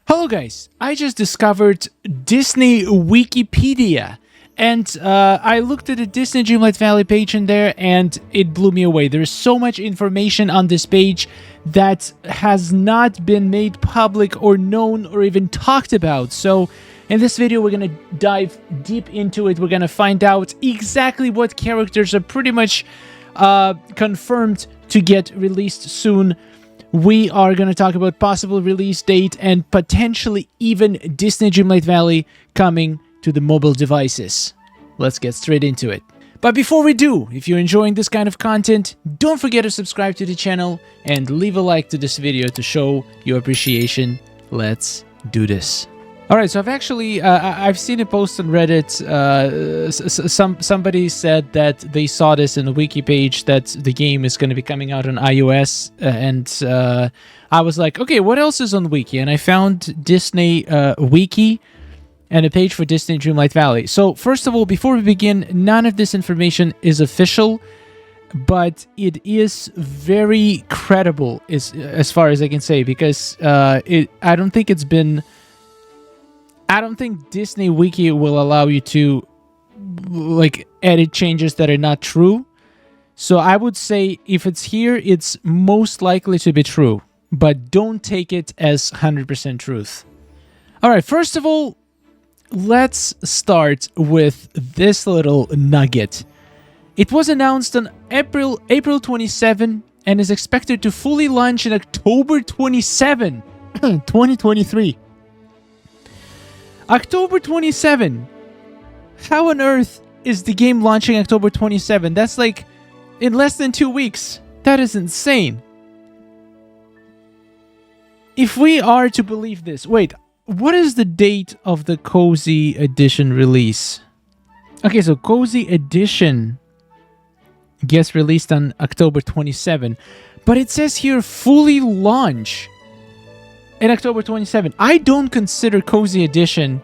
Hello guys, I just discovered Disney Wikipedia and I looked at the Disney Dreamlight Valley page in there and it blew me away. There's so much information on this page that has not been made public or known or even talked about. So in this video we're going to dive deep into it. We're going to find out exactly what characters are pretty much confirmed to get released soon. We are going to talk about possible release date and potentially even Disney Dreamlight Valley coming to the mobile devices. Let's get straight into it. But before we do, if you're enjoying this kind of content, don't forget to subscribe to the channel and leave a like to this video to show your appreciation. Let's do this. Alright, so I've seen a post on Reddit. Somebody said that they saw this in the wiki page that the game is going to be coming out on iOS, and I was like, okay, what else is on wiki? And I found Disney Wiki and a page for Disney Dreamlight Valley. So first of all, before we begin, none of this information is official, but it is very credible as far as I can say, because I don't think Disney Wiki will allow you to edit changes that are not true. So I would say if it's here, it's most likely to be true, but don't take it as 100% truth. All right, first of all, let's start with this little nugget. It was announced on April 27 and is expected to fully launch in October 27, 2023. October 27. How on earth is the game launching October 27? That's like in less than 2 weeks. That is insane. If we are to believe this, wait, what is the date of the Cozy Edition release? Okay, so Cozy Edition gets released on October 27, but it says here fully launch in October 27. I don't consider Cozy Edition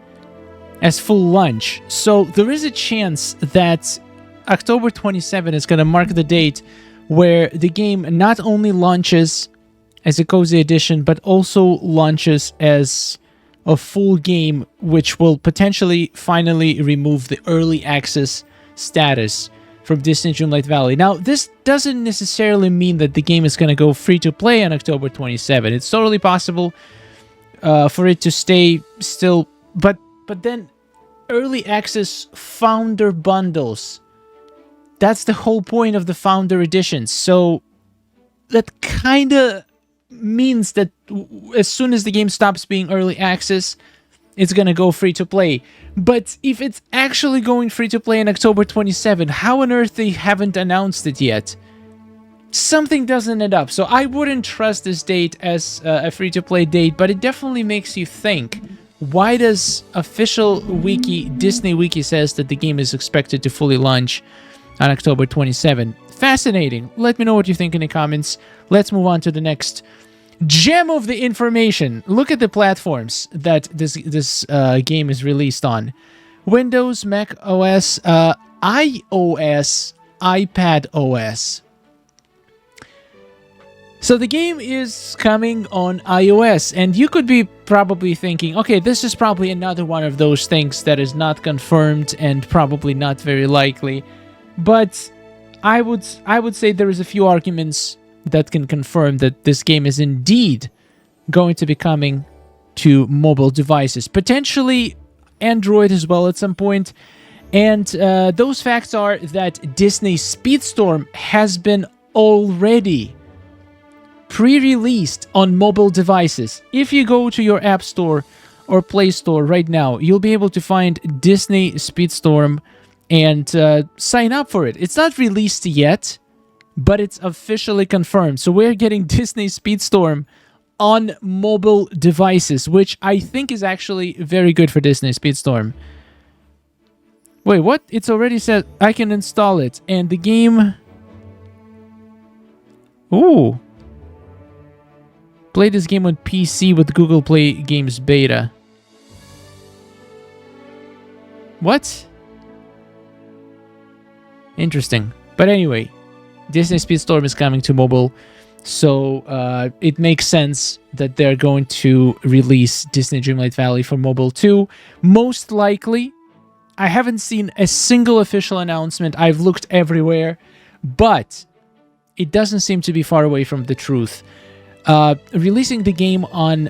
as full launch, so there is a chance that October 27 is going to mark the date where the game not only launches as a Cozy Edition, but also launches as a full game, which will potentially finally remove the early access status from Disney Dreamlight Valley. Now, this doesn't necessarily mean that the game is going to go free to play on October 27. It's totally possible for it to stay still, but then early access Flounder bundles. That's the whole point of the Flounder editions. So that kind of means that as soon as the game stops being early access, it's going to go free to play. But if it's actually going free to play on October 27, how on earth they haven't announced it yet? Something doesn't add up. So I wouldn't trust this date as a free-to-play date, but it definitely makes you think. Why does official wiki, Disney Wiki, says that the game is expected to fully launch on October 27? Fascinating. Let me know what you think in the comments. Let's move on to the next gem of the information. Look at the platforms that this game is released on. Windows, Mac OS, iOS, iPad OS. So the game is coming on iOS, and you could be probably thinking, okay, this is probably another one of those things that is not confirmed and probably not very likely. But I would say there is a few arguments that can confirm that this game is indeed going to be coming to mobile devices, potentially Android as well at some point. And those facts are that Disney Speedstorm has been already pre-released on mobile devices. If you go to your App Store or Play Store right now, you'll be able to find Disney Speedstorm and sign up for it. It's not released yet, but it's officially confirmed. So we're getting Disney Speedstorm on mobile devices, which I think is actually very good for Disney Speedstorm. Wait, what? It's already said I can install it, and the game... Ooh. Play this game on PC with Google Play Games Beta. What? Interesting. But anyway, Disney Speedstorm is coming to mobile So it makes sense that they're going to release Disney Dreamlight Valley for mobile too. Most likely, I haven't seen a single official announcement. I've looked everywhere, but it doesn't seem to be far away from the truth. Releasing the game on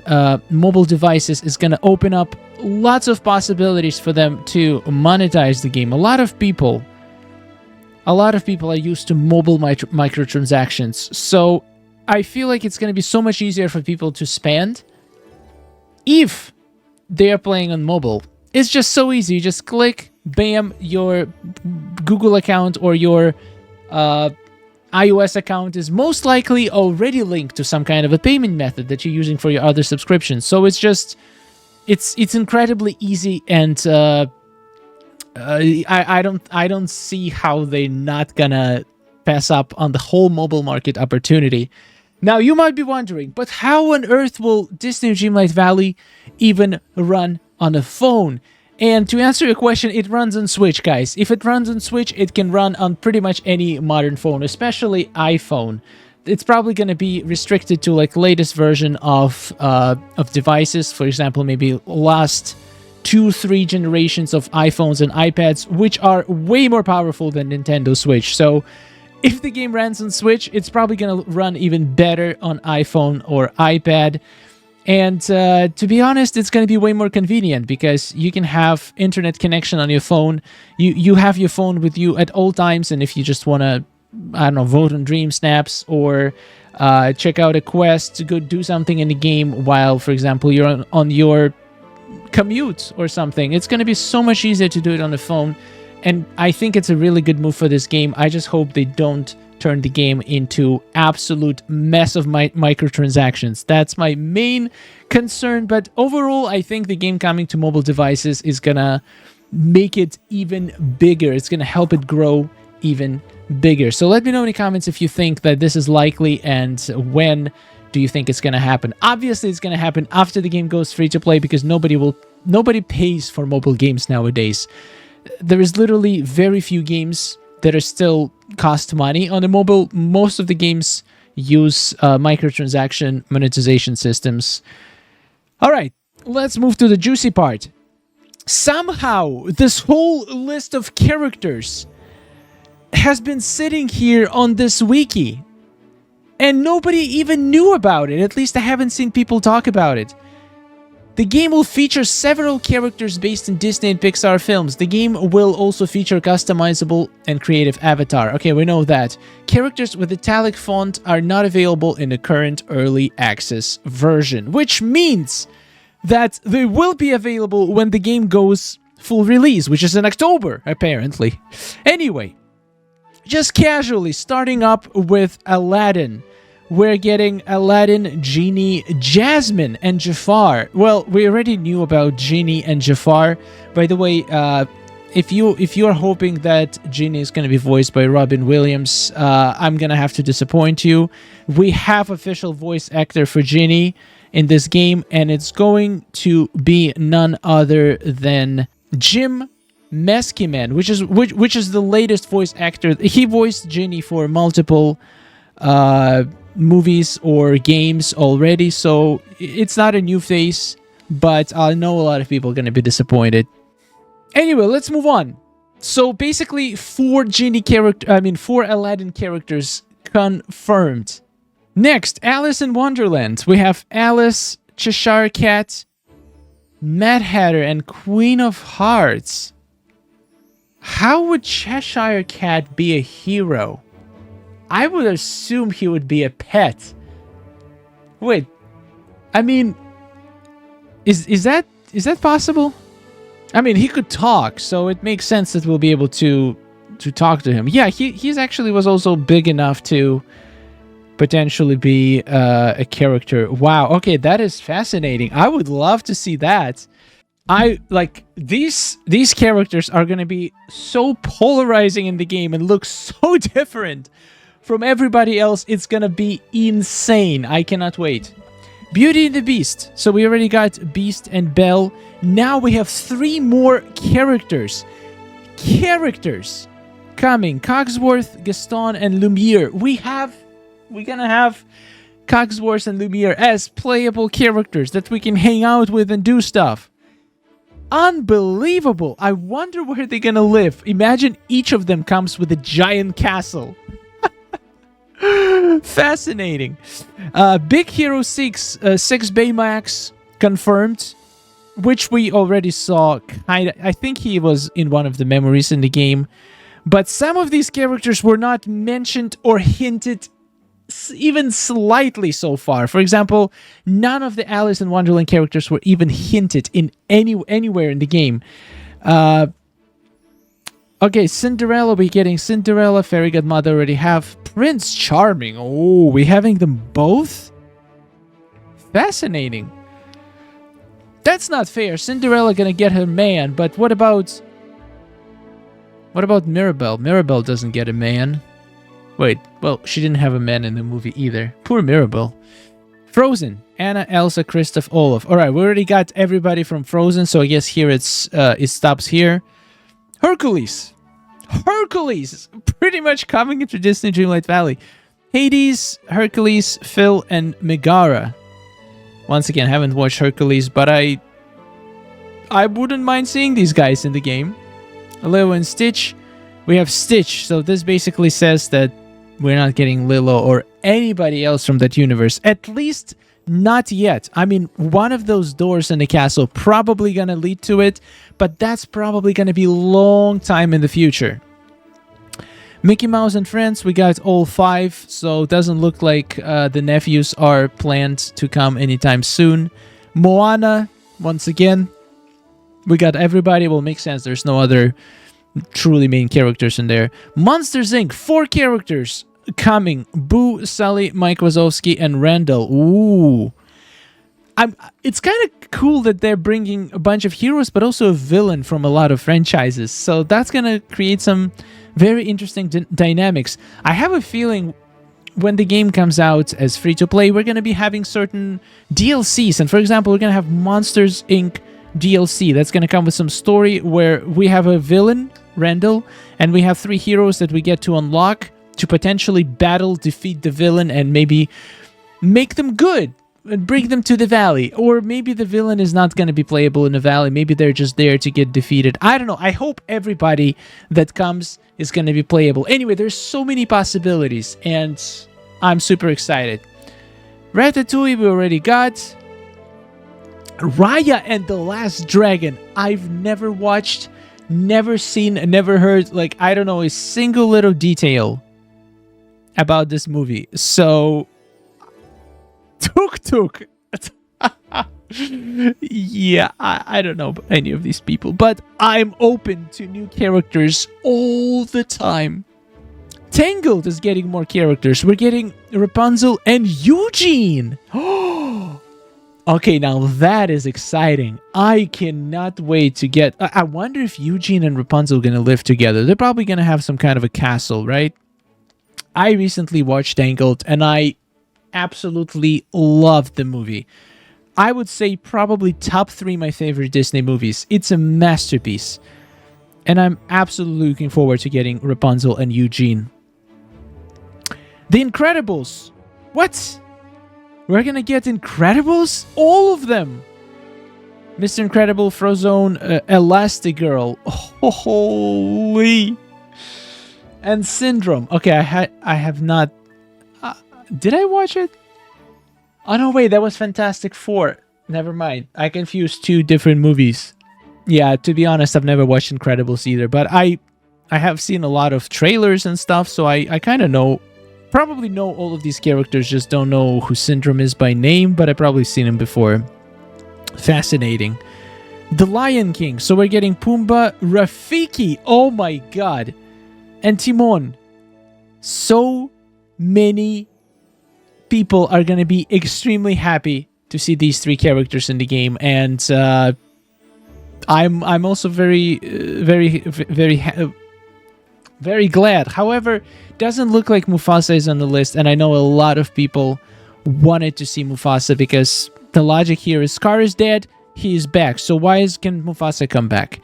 mobile devices is going to open up lots of possibilities for them to monetize the game. A lot of people are used to mobile microtransactions, so I feel like it's going to be so much easier for people to spend if they are playing on mobile. It's just so easy. You just click, bam, your Google account or your iOS account is most likely already linked to some kind of a payment method that you're using for your other subscriptions. So it's just, it's incredibly easy, and I don't see how they're not gonna pass up on the whole mobile market opportunity. Now you might be wondering, but how on earth will Disney Dreamlight Valley even run on a phone? And to answer your question, it runs on Switch, guys. If it runs on Switch, it can run on pretty much any modern phone, especially iPhone. It's probably going to be restricted to like latest version of devices. For example, maybe last 2-3 generations of iPhones and iPads, which are way more powerful than Nintendo Switch. So if the game runs on Switch, it's probably going to run even better on iPhone or iPad. And to be honest, it's going to be way more convenient because you can have internet connection on your phone. You have your phone with you at all times, and if you just want to, I don't know, vote on Dream Snaps or check out a quest to go do something in the game while, for example, you're on your commute or something, it's going to be so much easier to do it on the phone. And I think it's a really good move for this game. I just hope they don't turn the game into absolute mess of microtransactions. That's my main concern. But overall, I think the game coming to mobile devices is gonna make it even bigger. It's gonna help it grow even bigger. So let me know in the comments if you think that this is likely, and when do you think it's gonna happen. Obviously, it's gonna happen after the game goes free to play, because nobody pays for mobile games nowadays. There is literally very few games that are still cost money on the mobile. Most of the games use microtransaction monetization systems. All right, let's move to the juicy part. Somehow, this whole list of characters has been sitting here on this wiki, and nobody even knew about it. At least I haven't seen people talk about it. The game will feature several characters based in Disney and Pixar films. The game will also feature customizable and creative avatar. Okay, we know that. Characters with italic font are not available in the current early access version, which means that they will be available when the game goes full release, which is in October, apparently. Anyway, just casually starting up with Aladdin. We're getting Aladdin, Genie, Jasmine, and Jafar. Well, we already knew about Genie and Jafar. By the way, if you are hoping that Genie is going to be voiced by Robin Williams, I'm going to have to disappoint you. We have official voice actor for Genie in this game, and it's going to be none other than Jim Meskimen, which is the latest voice actor. He voiced Genie for multiple movies or games already, so it's not a new face, but I know a lot of people are going to be disappointed. Anyway, let's move on. So basically, 4 Aladdin characters confirmed. Next, Alice in Wonderland. We have Alice, Cheshire Cat, Mad Hatter, and Queen of Hearts. How would Cheshire Cat be a hero? I would assume he would be a pet. Wait, I mean, is that possible? I mean, he could talk, so it makes sense that we'll be able to talk to him. Yeah, he's actually was also big enough to potentially be a character. Wow, okay, that is fascinating. I would love to see that. I like these characters are gonna be so polarizing in the game and look so different from everybody else. It's gonna be insane. I cannot wait. Beauty and the Beast. So we already got Beast and Belle. Now we have 3 more characters. Coming. Cogsworth, Gaston, and Lumiere. We have We're gonna have Cogsworth and Lumiere as playable characters that we can hang out with and do stuff. Unbelievable. I wonder where they're gonna live. Imagine each of them comes with a giant castle. Fascinating. Big Hero 6 Baymax confirmed, which we already saw. I think he was in one of the memories in the game, but some of these characters were not mentioned or hinted even slightly so far. For example, none of the Alice in Wonderland characters were even hinted in anywhere in the game. Okay, Cinderella, we're getting Cinderella, Fairy Godmother already have. Prince Charming, oh, we're having them both? Fascinating. That's not fair. Cinderella gonna get her man, but what about Mirabelle? Mirabelle doesn't get a man. Wait, well, she didn't have a man in the movie either. Poor Mirabelle. Frozen. Anna, Elsa, Kristoff, Olaf. Alright, we already got everybody from Frozen, so I guess here it stops here. Hercules. Hercules! Pretty much coming into Disney Dreamlight Valley. Hades, Hercules, Phil, and Megara. Once again, haven't watched Hercules, but I wouldn't mind seeing these guys in the game. Lilo and Stitch. We have Stitch, so this basically says that we're not getting Lilo or anybody else from that universe. At least not yet. I mean, one of those doors in the castle probably gonna lead to it, but that's probably gonna be a long time in the future. Mickey Mouse and Friends, we got all 5, so it doesn't look like the nephews are planned to come anytime soon. Moana, once again, we got everybody. Well, makes sense. There's no other truly main characters in there. Monsters Inc. 4 characters coming. Boo, Sully, Mike Wazowski, and Randall. Ooh. It's kind of cool that they're bringing a bunch of heroes, but also a villain from a lot of franchises. So that's going to create some very interesting dynamics. I have a feeling when the game comes out as free-to-play, we're going to be having certain DLCs. And for example, we're going to have Monsters Inc. DLC. That's going to come with some story where we have a villain, Randall, and we have 3 heroes that we get to unlock to potentially battle, defeat the villain, and maybe make them good and bring them to the valley. Or maybe the villain is not going to be playable in the valley. Maybe they're just there to get defeated. I don't know. I hope everybody that comes is going to be playable. Anyway, there's so many possibilities, and I'm super excited. Ratatouille we already got. Raya and the Last Dragon. I've never watched, never seen, never heard, like, I don't know, a single little detail about this movie. So, Tuk Tuk. Yeah, I don't know any of these people, but I'm open to new characters all the time. Tangled is getting more characters. We're getting Rapunzel and Eugene. Okay, now that is exciting. I cannot wait to get... I wonder if Eugene and Rapunzel are going to live together. They're probably going to have some kind of a castle, right? I recently watched Tangled, and I absolutely loved the movie. I would say probably top 3 my favorite Disney movies. It's a masterpiece. And I'm absolutely looking forward to getting Rapunzel and Eugene. The Incredibles. What? We're gonna get Incredibles? All of them! Mr. Incredible, Frozone, Elastigirl. Holy! And Syndrome. Okay, I have not... did I watch it? Oh no, wait, that was Fantastic Four. Never mind. I confused 2 different movies. Yeah, to be honest, I've never watched Incredibles either, but I have seen a lot of trailers and stuff, so I kind of know... Probably know all of these characters, just don't know who Syndrome is by name, but I've probably seen him before. Fascinating. The Lion King. So we're getting Pumbaa, Rafiki. Oh my god. And Timon. So many people are going to be extremely happy to see these 3 characters in the game, and I'm also very glad. However, doesn't look like Mufasa is on the list, and I know a lot of people wanted to see Mufasa because the logic here is Scar is dead, he is back. So why can Mufasa come back?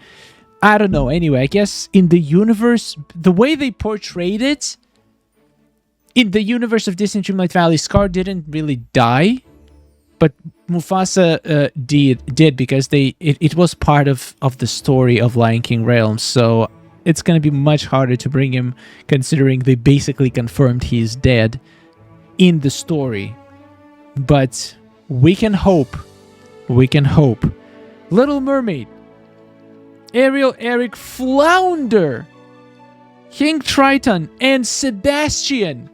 I don't know. Anyway, I guess in the universe, the way they portrayed it in the universe of Disney Dreamlight Valley, Scar didn't really die, but Mufasa did because it was part of the story of Lion King Realms. So it's going to be much harder to bring him, considering they basically confirmed he's dead in the story. But we can hope. We can hope. Little Mermaid, Ariel, Eric, Flounder, King Triton, and Sebastian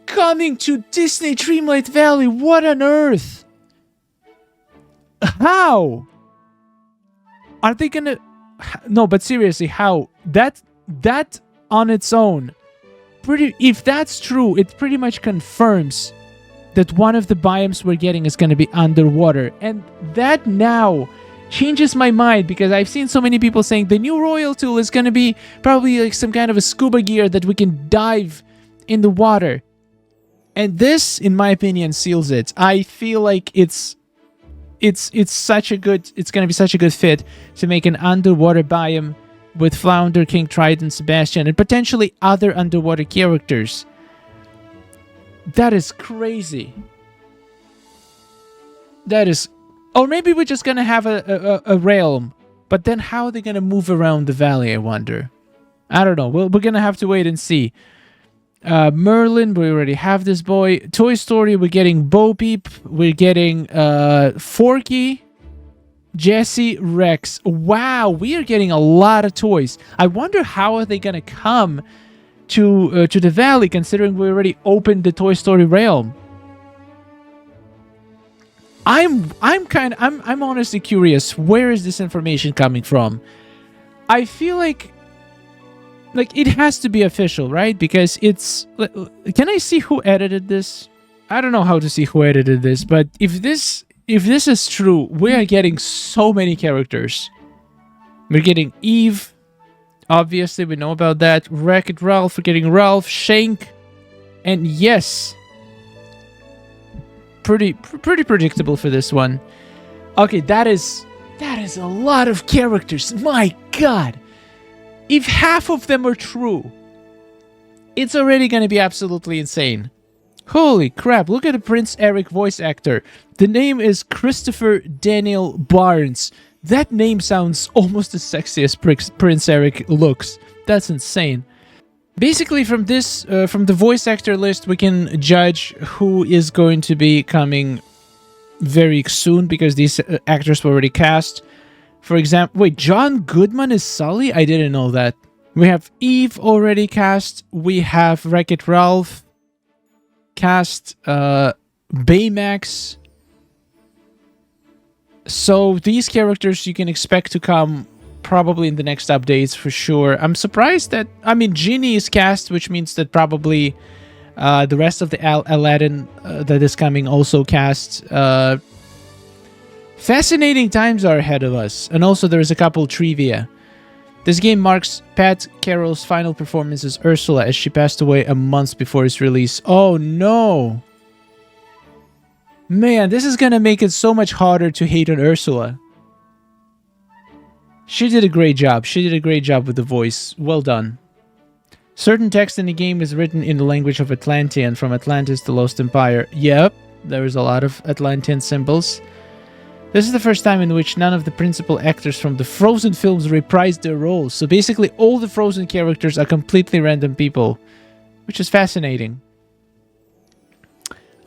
coming to Disney Dreamlight Valley. What on earth? How? Are they gonna... No, but seriously, how? That on its own, if that's true, it pretty much confirms that one of the biomes we're getting is going to be underwater. And that now changes my mind, because I've seen so many people saying the new Royal Tool is going to be probably like some kind of a scuba gear that we can dive in the water. And this, in my opinion, seals it. I feel like it's such a good... It's going to be such a good fit to make an underwater biome with Flounder, King Triton, Sebastian, and potentially other underwater characters. That is crazy. That is... Or maybe we're just going to have a realm. But then how are they going to move around the valley, I wonder? I don't know. We're going to have to wait and see. Merlin, we already have this boy. Toy Story, we're getting Bo Peep. We're getting Forky, Jesse, Rex. Wow, we are getting a lot of toys. I wonder how are they going to come to the valley, considering we already opened the Toy Story realm. I'm honestly curious, where is this information coming from? I feel like it has to be official, right? Because it's... Can I see who edited this? I don't know how to see who edited this, but if this is true, we are getting so many characters. We're getting Eve. Obviously, we know about that. Wreck-It Ralph. We're getting Ralph, Shank, and yes, pretty predictable for this one. Okay, that is a lot of characters. My God, if half of them are true, it's already going to be absolutely insane. Holy crap! Look at the Prince Eric voice actor. The name is Christopher Daniel Barnes. That name sounds almost as sexy as Prince Eric looks. That's insane. Basically, from this, from the voice actor list, we can judge who is going to be coming very soon, because these actors were already cast. For example, wait, John Goodman is Sully? I didn't know that. We have Eve already cast. We have Wreck-It Ralph cast. Baymax. So these characters you can expect to come probably in the next updates for sure. I'm surprised that... I mean, Genie is cast, which means that probably the rest of the Aladdin that is coming also cast. Fascinating times are ahead of us. And also there is a couple trivia. This game marks Pat Carroll's final performance as Ursula, as she passed away a month before its release. Oh no! Man, this is gonna make it so much harder to hate on Ursula. She did a great job. She did a great job with the voice. Well done. Certain text in the game is written in the language of Atlantean, from Atlantis to Lost Empire. Yep, there is a lot of Atlantean symbols. This is the first time in which none of the principal actors from the Frozen films reprised their roles. So basically all the Frozen characters are completely random people, which is fascinating.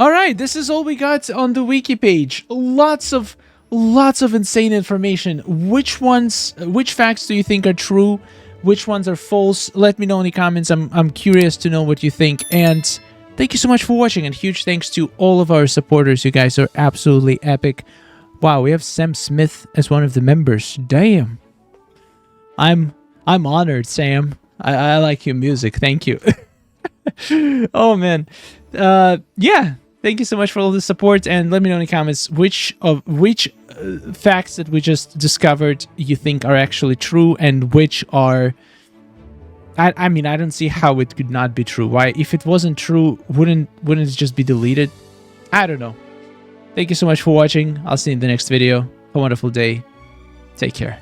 Alright, this is all we got on the wiki page. Lots of insane information. Which facts do you think are true? Which ones are false? Let me know in the comments. I'm curious to know what you think. And thank you so much for watching, and huge thanks to all of our supporters. You guys are absolutely epic. Wow, we have Sam Smith as one of the members. Damn. I'm honored, Sam. I like your music. Thank you. Oh man. Yeah. Thank you so much for all the support, and let me know in the comments which facts that we just discovered you think are actually true, and which are... I mean, I don't see how it could not be true. Why? If it wasn't true, wouldn't it just be deleted? I don't know. Thank you so much for watching. I'll see you in the next video. Have a wonderful day. Take care.